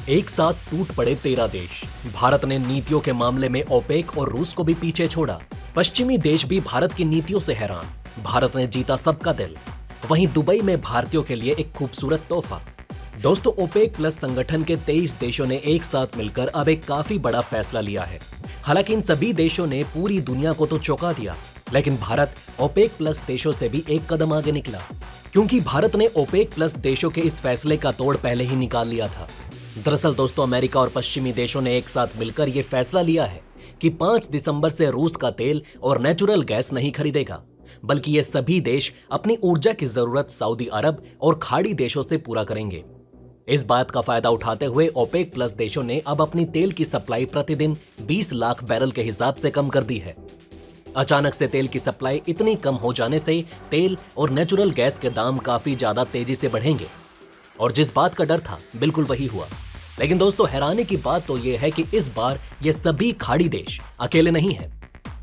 एक साथ टूट पड़े 13 देश। भारत ने नीतियों के मामले में ओपेक और रूस को भी पीछे छोड़ा। पश्चिमी देश भी भारत की नीतियों से हैरान। भारत ने जीता सबका दिल। वहीं दुबई में भारतीयों के लिए एक खूबसूरत तोहफा। दोस्तों, ओपेक प्लस संगठन के 23 देशों ने एक साथ मिलकर अब एक काफी बड़ा फैसला लिया है। हालांकि इन सभी देशों ने पूरी दुनिया को तो चौंका दिया, लेकिन भारत ओपेक प्लस देशों से भी एक कदम आगे निकला, क्योंकि भारत ने ओपेक प्लस देशों के इस फैसले का तोड़ पहले ही निकाल लिया था। दरअसल दोस्तों, अमेरिका और पश्चिमी देशों ने एक साथ मिलकर ये फैसला लिया है कि 5 दिसंबर से रूस का तेल और नेचुरल गैस नहीं खरीदेगा, बल्कि ये सभी देश अपनी ऊर्जा की जरूरत सऊदी अरब और खाड़ी देशों से पूरा करेंगे। इस बात का फायदा उठाते हुए ओपेक प्लस देशों ने अब अपनी तेल की सप्लाई प्रतिदिन 20 लाख बैरल के हिसाब से कम कर दी है। अचानक से तेल की सप्लाई इतनी कम हो जाने से तेल और नेचुरल गैस के दाम काफी ज्यादा तेजी से बढ़ेंगे, और जिस बात का डर था बिल्कुल वही हुआ। लेकिन दोस्तों, हैरानी की बात तो यह है कि इस बार ये सभी खाड़ी देश अकेले नहीं हैं,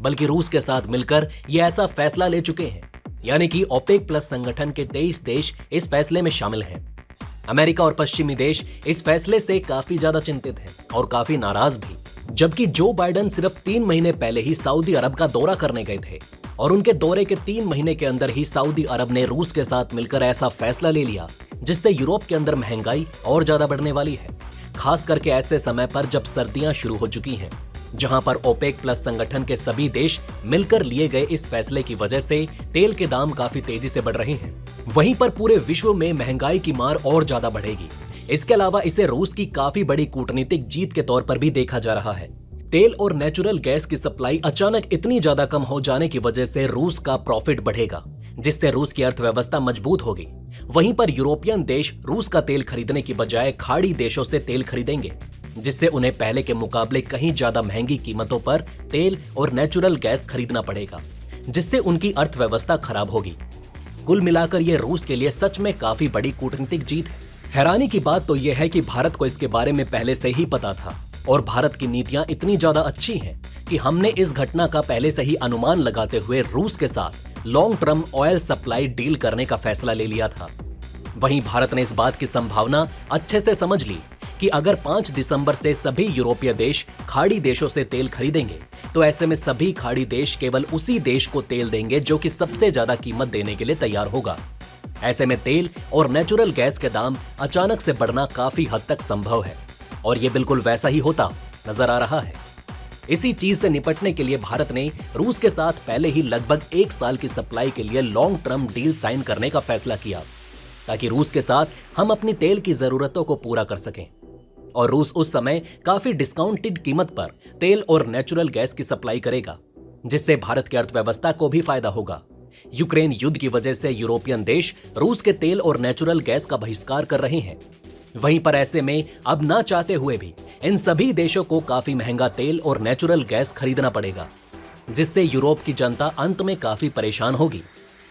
बल्कि रूस के साथ मिलकर ये ऐसा फैसला ले चुके हैं। यानी कि ओपेक प्लस संगठन के 23 देश इस फैसले में शामिल हैं। अमेरिका और पश्चिमी देश इस फैसले से काफी ज्यादा चिंतित हैं और काफी नाराज भी। जबकि जो बाइडेन सिर्फ 3 महीने पहले ही सऊदी अरब का दौरा करने गए थे, और उनके दौरे के 3 महीने के अंदर ही सऊदी अरब ने रूस के साथ मिलकर ऐसा फैसला ले लिया जिससे यूरोप के अंदर महंगाई और ज्यादा बढ़ने वाली है। खास करके ऐसे समय पर जब सर्दियां शुरू हो चुकी हैं, जहां पर ओपेक प्लस संगठन के सभी देश मिलकर लिए गए इस फैसले की वजह से तेल के दाम काफी तेजी से बढ़ रहे हैं। वहीं पर पूरे विश्व में महंगाई की मार और ज्यादा बढ़ेगी। इसके अलावा इसे रूस की काफी बड़ी कूटनीतिक जीत के तौर पर भी देखा जा रहा है। तेल और नेचुरल गैस की सप्लाई अचानक इतनी ज्यादा कम हो जाने की वजह से रूस का प्रॉफिट बढ़ेगा, जिससे रूस की अर्थव्यवस्था मजबूत होगी। वहीं पर यूरोपियन देश रूस का तेल खरीदने की बजाय खाड़ी देशों से तेल खरीदेंगे, जिससे उन्हें पहले के मुकाबले कहीं ज्यादा महंगी कीमतों पर तेल और नेचुरल गैस खरीदना पड़ेगा, जिससे उनकी अर्थव्यवस्था खराब होगी। कुल मिलाकर ये रूस के लिए सच में काफी बड़ी कूटनीतिक जीत है। हैरानी की बात तो यह है कि भारत को इसके बारे में पहले से ही पता था, और भारत की नीतियां इतनी ज्यादा अच्छी हैं कि हमने इस घटना का पहले से ही अनुमान लगाते हुए रूस के साथ long term oil supply deal करने का फैसला ले लिया था। वहीं भारत ने इस बात की संभावना अच्छे से समझ ली कि अगर 5 दिसंबर से सभी यूरोपीय देश खाड़ी देशों से तेल खरीदेंगे, तो ऐसे में सभी खाड़ी देश केवल उसी देश को तेल देंगे जो कि सबसे ज्यादा कीमत देने के लिए तैयार होगा। ऐसे में तेल और नेचुरल गैस के दाम अचानक से बढ़ना काफी हद तक संभव है, और ये बिल्कुल वैसा ही होता नजर आ रहा है। इसी चीज से निपटने के लिए भारत ने रूस के साथ पहले ही लगभग 1 साल की सप्लाई के लिए लॉन्ग टर्म डील साइन करने का फैसला किया, ताकि रूस के साथ हम अपनी तेल की जरूरतों को पूरा कर सकें। और रूस उस समय काफी डिस्काउंटेड कीमत पर तेल और नेचुरल गैस की सप्लाई करेगा, जिससे भारत की अर्थव्यवस्था को भी फायदा होगा। यूक्रेन युद्ध की वजह से यूरोपियन देश रूस के तेल और नेचुरल गैस का बहिष्कार कर रहे हैं। वहीं पर ऐसे में अब ना चाहते हुए भी इन सभी देशों को काफी महंगा तेल और नेचुरल गैस खरीदना पड़ेगा, जिससे यूरोप की जनता अंत में काफी परेशान होगी,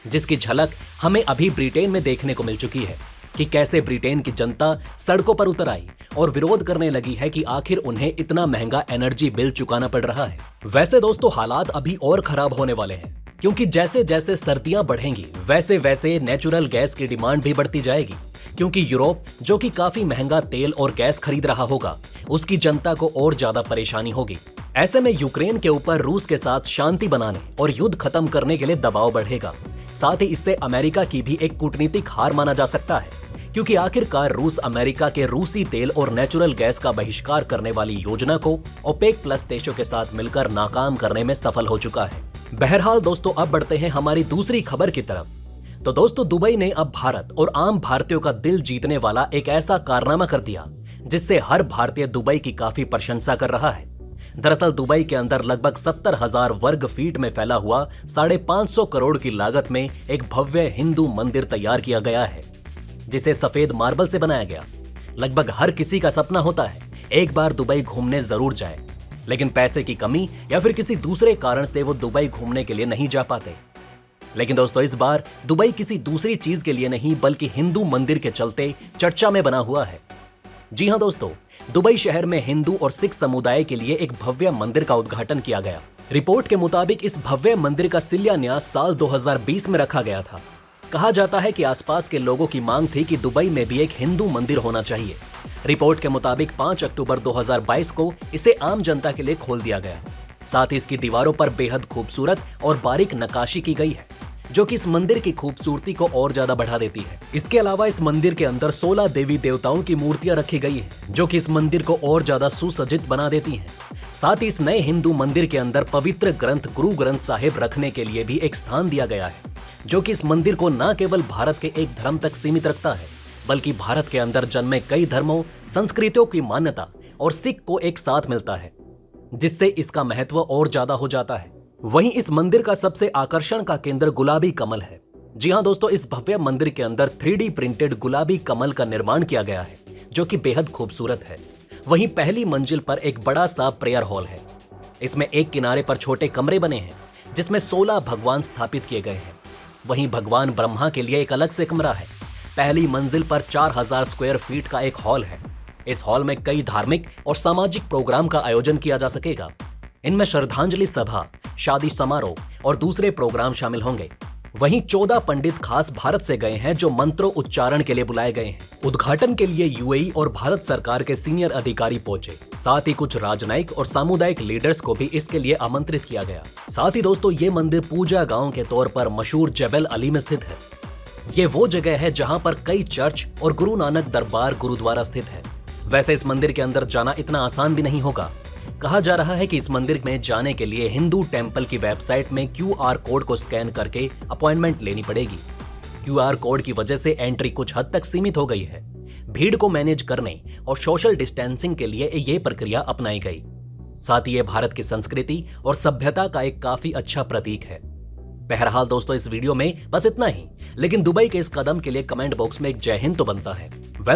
जिसकी झलक हमें अभी ब्रिटेन में देखने को मिल चुकी है कि कैसे ब्रिटेन की जनता सड़कों पर उतर आई और विरोध करने लगी है कि आखिर उन्हें इतना महंगा एनर्जी बिल चुकाना पड़ रहा है। वैसे दोस्तों, हालात अभी और खराब होने वाले हैं, क्योंकि जैसे जैसे सर्दियां बढ़ेंगी वैसे वैसे नेचुरल गैस की डिमांड भी बढ़ती जाएगी, क्योंकि यूरोप जो कि काफी महंगा तेल और गैस खरीद रहा होगा, उसकी जनता को और ज्यादा परेशानी होगी। ऐसे में यूक्रेन के ऊपर रूस के साथ शांति बनाने और युद्ध खत्म करने के लिए दबाव बढ़ेगा। साथ ही इससे अमेरिका की भी एक कूटनीतिक हार माना जा सकता है, क्योंकि आखिरकार रूस अमेरिका के रूसी तेल और नेचुरल गैस का बहिष्कार करने वाली योजना को ओपेक प्लस देशों के साथ मिलकर नाकाम करने में सफल हो चुका है। बहरहाल दोस्तों, अब बढ़ते हैं हमारी दूसरी खबर की तरफ। तो दोस्तों, दुबई ने अब भारत और आम भारतीयों का दिल जीतने वाला एक ऐसा कारनामा कर दिया जिससे हर भारतीय दुबई की काफी प्रशंसा कर रहा है। दरअसल दुबई के अंदर लगभग 70,000 वर्ग फीट में फैला हुआ 550 करोड़ की लागत में एक भव्य हिंदू मंदिर तैयार किया गया है, जिसे सफेद मार्बल से बनाया गया। लगभग हर किसी का सपना होता है एक बार दुबई घूमने जरूर जाए, लेकिन पैसे की कमी या फिर किसी दूसरे कारण से वो दुबई घूमने के लिए नहीं जा पाते। लेकिन दोस्तों, इस बार दुबई किसी दूसरी चीज के लिए नहीं बल्कि हिंदू मंदिर के चलते चर्चा में बना हुआ है। जी हां दोस्तों, दुबई शहर में हिंदू और सिख समुदाय के लिए एक भव्य मंदिर का उद्घाटन किया गया। रिपोर्ट के मुताबिक इस भव्य मंदिर का शिलान्यास साल 2020 में रखा गया था। कहा जाता है कि आसपास के लोगों की मांग थी कि दुबई में भी एक हिंदू मंदिर होना चाहिए। रिपोर्ट के मुताबिक 5 अक्टूबर 2022 को इसे आम जनता के लिए खोल दिया गया। साथ ही इसकी दीवारों पर बेहद खूबसूरत और बारीक नक्काशी की गई है, जो कि इस मंदिर की खूबसूरती को और ज्यादा बढ़ा देती है। इसके अलावा इस मंदिर के अंदर 16 देवी देवताओं की मूर्तियां रखी गई हैं, जो कि इस मंदिर को और ज्यादा सुसज्जित बना देती हैं। साथ ही इस नए हिंदू मंदिर के अंदर पवित्र ग्रंथ गुरु ग्रंथ साहिब रखने के लिए भी एक स्थान दिया गया है, जो कि इस मंदिर को न केवल भारत के एक धर्म तक सीमित रखता है, बल्कि भारत के अंदर जन्मे कई धर्मों संस्कृतियों की मान्यता और सिख को एक साथ मिलता है, जिससे इसका महत्व और ज्यादा हो जाता है। वहीं इस मंदिर का सबसे आकर्षण का केंद्र गुलाबी कमल है। जी हाँ दोस्तों, इस भव्य मंदिर के अंदर 3D प्रिंटेड गुलाबी कमल का निर्माण किया गया है, जो कि बेहद खूबसूरत है। वहीं पहली मंजिल पर एक बड़ा सा प्रेयर हॉल है। इसमें एक किनारे पर छोटे कमरे बने हैं, जिसमें 16 भगवान स्थापित किए गए हैं। वहीं भगवान ब्रह्मा के लिए एक अलग से कमरा है। पहली मंजिल पर 4000 स्क्वायर फीट का एक हॉल है। इस हॉल में कई धार्मिक और सामाजिक प्रोग्राम का आयोजन किया जा सकेगा। इनमें श्रद्धांजलि सभा, शादी समारोह और दूसरे प्रोग्राम शामिल होंगे। वहीं 14 पंडित खास भारत से गए हैं, जो मंत्रों उच्चारण के लिए बुलाए गए हैं। उद्घाटन के लिए यूएई और भारत सरकार के सीनियर अधिकारी पहुंचे। साथ ही कुछ राजनयिक और सामुदायिक लीडर्स को भी इसके लिए आमंत्रित किया गया। साथ ही दोस्तों, ये मंदिर पूजा गांव के तौर पर मशहूर जबल अली में स्थित है। ये वो जगह है जहां पर कई चर्च और गुरु नानक दरबार गुरुद्वारा स्थित है। वैसे इस मंदिर के अंदर जाना इतना आसान भी नहीं होगा। कहा जा रहा है कि इस मंदिर में जाने के लिए हिंदू टेम्पल की वेबसाइट में QR कोड को स्कैन करके अपॉइंटमेंट लेनी पड़ेगी। QR कोड की वजह से एंट्री कुछ हद तक सीमित हो गई है। भीड़ को मैनेज करने और सोशल डिस्टेंसिंग के लिए ये प्रक्रिया अपनाई गई। साथ ही ये भारत की संस्कृति और सभ्यता का एक काफी अच्छा प्रतीक है। बहरहाल दोस्तों, इस वीडियो में बस इतना ही, लेकिन दुबई के इस कदम के लिए कमेंट बॉक्स में एक जय हिंद तो बनता है।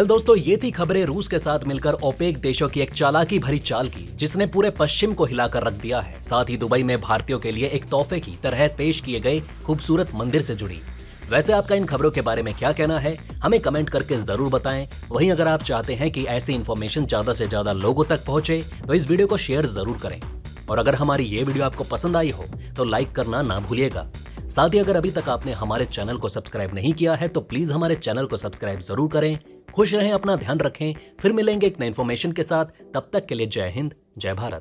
दोस्तों, ये थी खबरें रूस के साथ मिलकर ओपेक देशों की एक चालाकी भरी चाल की, जिसने पूरे पश्चिम को हिलाकर रख दिया है। साथ ही दुबई में भारतीयों के लिए एक तोहफे की तरह पेश किए गए खूबसूरत मंदिर से जुड़ी। वैसे आपका इन खबरों के बारे में क्या कहना है, हमें कमेंट करके जरूर बताएं। वहीं अगर आप चाहते हैं कि ऐसी इन्फॉर्मेशन ज्यादा से ज्यादा लोगों तक पहुंचे, तो इस वीडियो को शेयर जरूर करें। और अगर हमारी ये वीडियो आपको पसंद आई हो तो लाइक करना ना भूलिएगा। साथ ही अगर अभी तक आपने हमारे चैनल को सब्सक्राइब नहीं किया है तो प्लीज हमारे चैनल को सब्सक्राइब जरूर करें। खुश रहें, अपना ध्यान रखें। फिर मिलेंगे एक नई इन्फॉर्मेशन के साथ। तब तक के लिए जय हिंद, जय भारत।